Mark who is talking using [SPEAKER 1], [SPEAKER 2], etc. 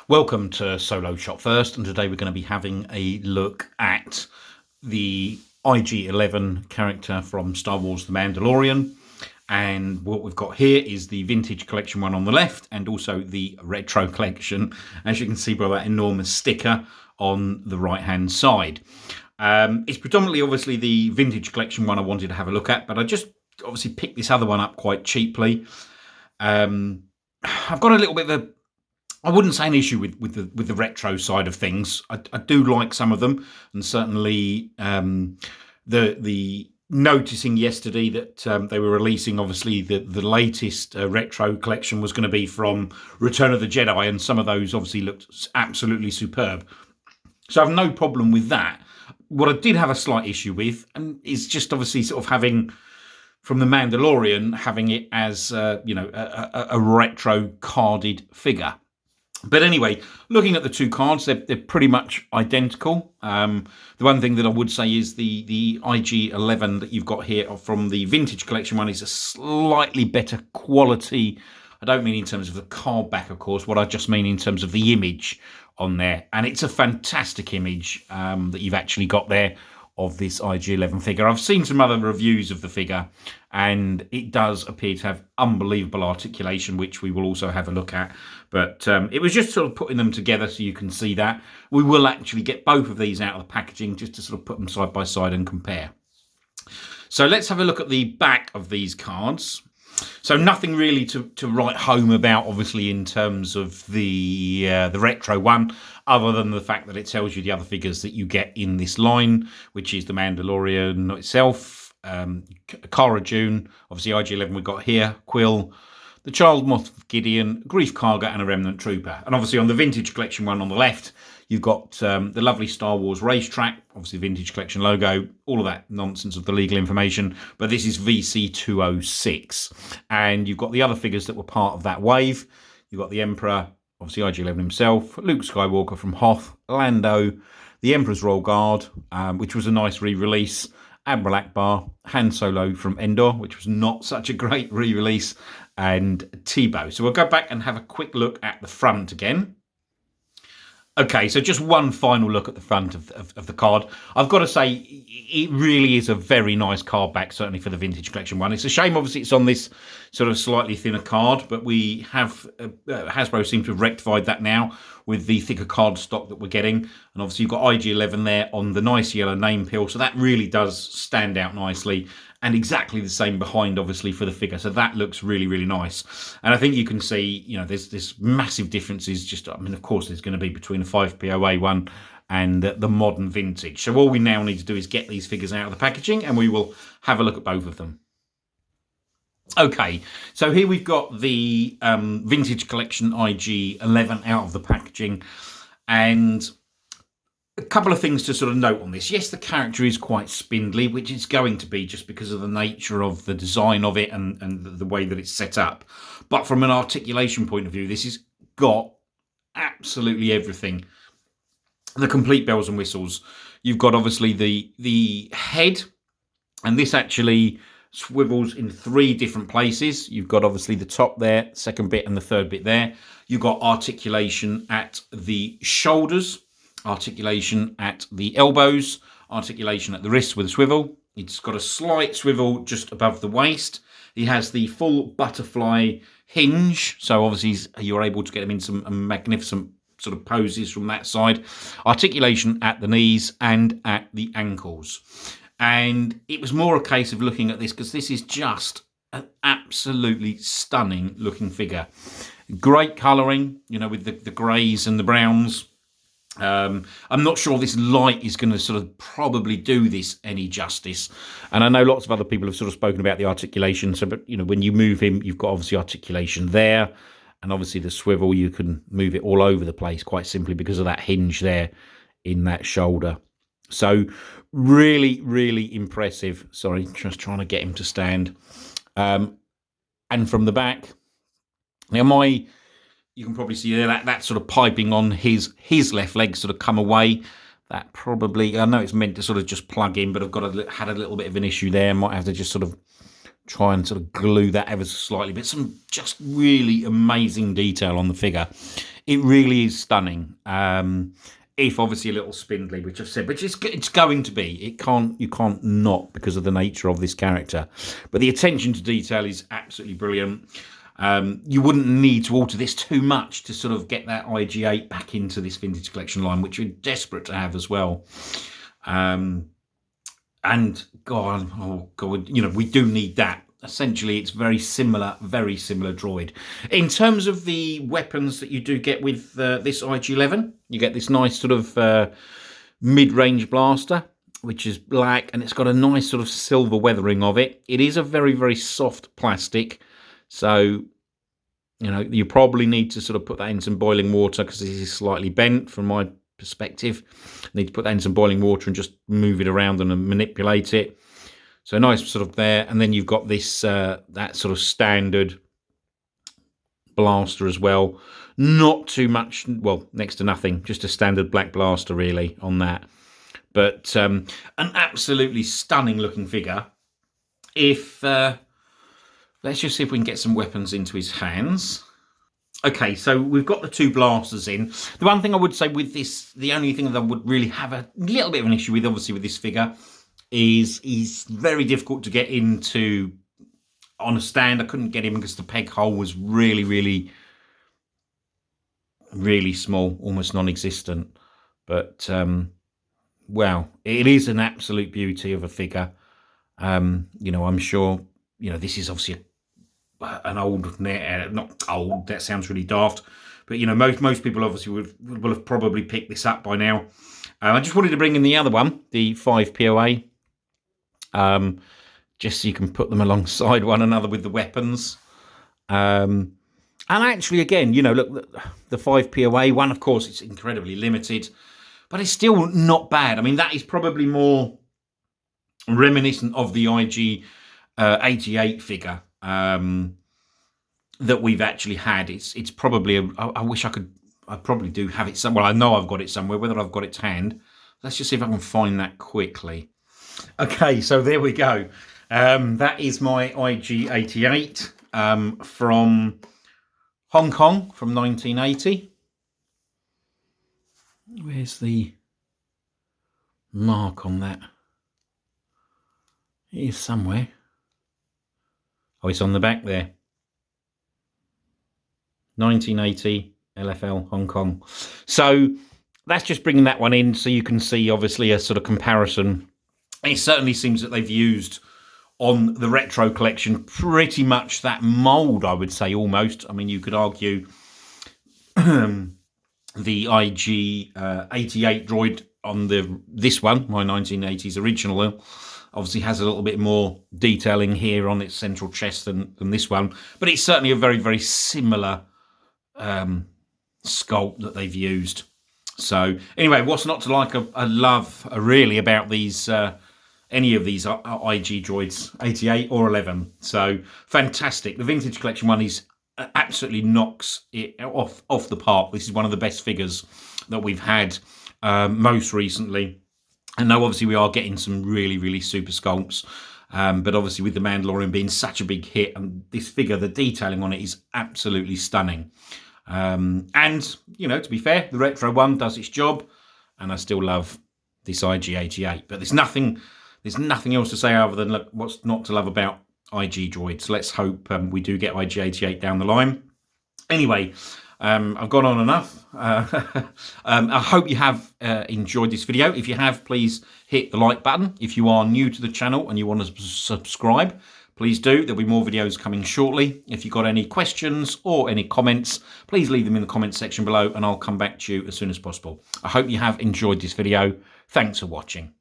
[SPEAKER 1] Welcome to Solo Shot First, and today we're going to be having a look at the IG-11 character from Star Wars The Mandalorian. And what we've got here is the Vintage Collection one on the left, and also the Retro Collection, as you can see by that enormous sticker on the right-hand side. It's predominantly, obviously, the Vintage Collection one I wanted to have a look at, but I just obviously picked this other one up quite cheaply. I've got a little bit of I wouldn't say an issue with the retro side of things. I do like some of them, and certainly the noticing yesterday that they were releasing, obviously the latest retro collection was going to be from Return of the Jedi, and some of those obviously looked absolutely superb. So I have no problem with that. What I did have a slight issue with, and is just obviously sort of having from the Mandalorian having it as a retro carded figure. But anyway, looking at the two cards, they're pretty much identical. The one thing that I would say is the IG-11 that you've got here from the Vintage Collection one is a slightly better quality. I don't mean in terms of the card back, of course. What I just mean in terms of the image on there. And it's a fantastic image that you've actually got there of this IG-11 figure. I've seen some other reviews of the figure, and it does appear to have unbelievable articulation, which we will also have a look at. But it was just sort of putting them together so you can see that. We will actually get both of these out of the packaging just to sort of put them side by side and compare. So let's have a look at the back of these cards. So nothing really to write home about, obviously, in terms of the retro one, other than the fact that it tells you the other figures that you get in this line, which is the Mandalorian itself, Cara Dune, obviously IG-11 we've got here, Quill, the Child Moff Gideon, Grief Karga, and a Remnant Trooper. And obviously on the Vintage Collection one on the left, you've got the lovely Star Wars racetrack, obviously Vintage Collection logo, all of that nonsense of the legal information. But this is VC206. And you've got the other figures that were part of that wave. You've got the Emperor, obviously IG-11 himself, Luke Skywalker from Hoth, Lando, the Emperor's Royal Guard, which was a nice re-release, Admiral Akbar, Han Solo from Endor, which was not such a great re-release, and Tebow. So we'll go back and have a quick look at the front again. Okay, so just one final look at the front of the card. I've got to say, it really is a very nice card back, certainly for the Vintage Collection one. It's a shame, obviously, it's on this sort of slightly thinner card, but we have, Hasbro seem to have rectified that now with the thicker card stock that we're getting. And obviously you've got IG-11 there on the nice yellow name peel, so that really does stand out nicely. And exactly the same behind, obviously, for the figure. So that looks really, really nice. And I think you can see, there's massive differences. Just, I mean, of course, there's going to be between the 5POA one and the modern vintage. So all we now need to do is get these figures out of the packaging, and we will have a look at both of them. Okay, so here we've got the Vintage Collection IG-11 out of the packaging. And a couple of things to sort of note on this. Yes, the character is quite spindly, which it's going to be just because of the nature of the design of it and the way that it's set up. But from an articulation point of view, this has got absolutely everything. The complete bells and whistles. You've got obviously the head, and this actually swivels in 3 different places. You've got obviously the top there, second bit, and the third bit there. You've got articulation at the shoulders, articulation at the elbows, articulation at the wrists with a swivel. It's got a slight swivel just above the waist. He has the full butterfly hinge, so obviously you're able to get him in some magnificent sort of poses from that side. Articulation at the knees and at the ankles. And it was more a case of looking at this because this is just an absolutely stunning looking figure. Great colouring, with the greys and the browns. I'm not sure this light is going to sort of probably do this any justice. And I know lots of other people have sort of spoken about the articulation. So, but, when you move him, you've got obviously articulation there. And obviously the swivel, you can move it all over the place quite simply because of that hinge there in that shoulder. So really, really impressive. Sorry, just trying to get him to stand. And from the back, now you can probably see there that sort of piping on his left leg sort of come away. That probably, I know it's meant to sort of just plug in, but I've had a little bit of an issue there. Might have to just sort of try and sort of glue that ever so slightly. But some just really amazing detail on the figure. it really is stunning. If obviously a little spindly, which I've said, but it's going to be. You can't not, because of the nature of this character. But the attention to detail is absolutely brilliant. You wouldn't need to alter this too much to sort of get that IG8 back into this vintage collection line, which we're desperate to have as well. And God, oh God, you know, we do need that. Essentially, it's very similar droid. In terms of the weapons that you do get with this IG-11, you get this nice sort of mid-range blaster, which is black, and it's got a nice sort of silver weathering of it. It is a very, very soft plastic, so, you know, you probably need to sort of put that in some boiling water, because this is slightly bent from my perspective. Need to put that in some boiling water and just move it around and manipulate it. So nice sort of there, and then you've got this that sort of standard blaster as well. Not too much, well, next to nothing, just a standard black blaster really on that. But an absolutely stunning looking figure. If let's just see if we can get some weapons into his hands. Okay, so we've got the two blasters in. The one thing I would say with this, the only thing that I would really have a little bit of an issue with, obviously, with this figure, is he's very difficult to get into on a stand. I couldn't get him because the peg hole was really, really, really small, almost non-existent. But, well, it is an absolute beauty of a figure. You know, I'm sure, you know, this is obviously an old, not old, that sounds really daft, but, you know, most people obviously will have probably picked this up by now. I just wanted to bring in the other one, the 5 POA. Just so you can put them alongside one another with the weapons. And actually, again, you know, look, the 5 POA one, of course, it's incredibly limited, but it's still not bad. I mean, that is probably more reminiscent of the IG 88 figure that we've actually had. It's probably, I wish I could, I probably do have it somewhere. I know I've got it somewhere, whether I've got it to hand. Let's just see if I can find that quickly. Okay, so there we go. That is my IG-88 from Hong Kong from 1980. Where's the mark on that? It is somewhere. Oh, it's on the back there. 1980 LFL Hong Kong. So that's just bringing that one in so you can see, obviously, a sort of comparison. It certainly seems that they've used on the retro collection pretty much that mould, I would say, almost. I mean, you could argue the IG-88 droid on this one, my 1980s original, obviously has a little bit more detailing here on its central chest than this one. But it's certainly a very, very similar sculpt that they've used. So anyway, what's not to like a love really about these any of these IG droids, 88 or 11. So fantastic. The vintage collection one is absolutely knocks it off the park. This is one of the best figures that we've had most recently. And now obviously we are getting some really, really super sculpts. But obviously with the Mandalorian being such a big hit, and this figure, the detailing on it is absolutely stunning. And, you know, to be fair, the retro one does its job, and I still love this IG-88. But there's nothing else to say other than, look, what's not to love about IG droids. Let's hope we do get IG-88 down the line. Anyway, I've gone on enough. I hope you have enjoyed this video. If you have, please hit the like button. If you are new to the channel and you want to subscribe, please do. There'll be more videos coming shortly. If you've got any questions or any comments, please leave them in the comments section below and I'll come back to you as soon as possible. I hope you have enjoyed this video. Thanks for watching.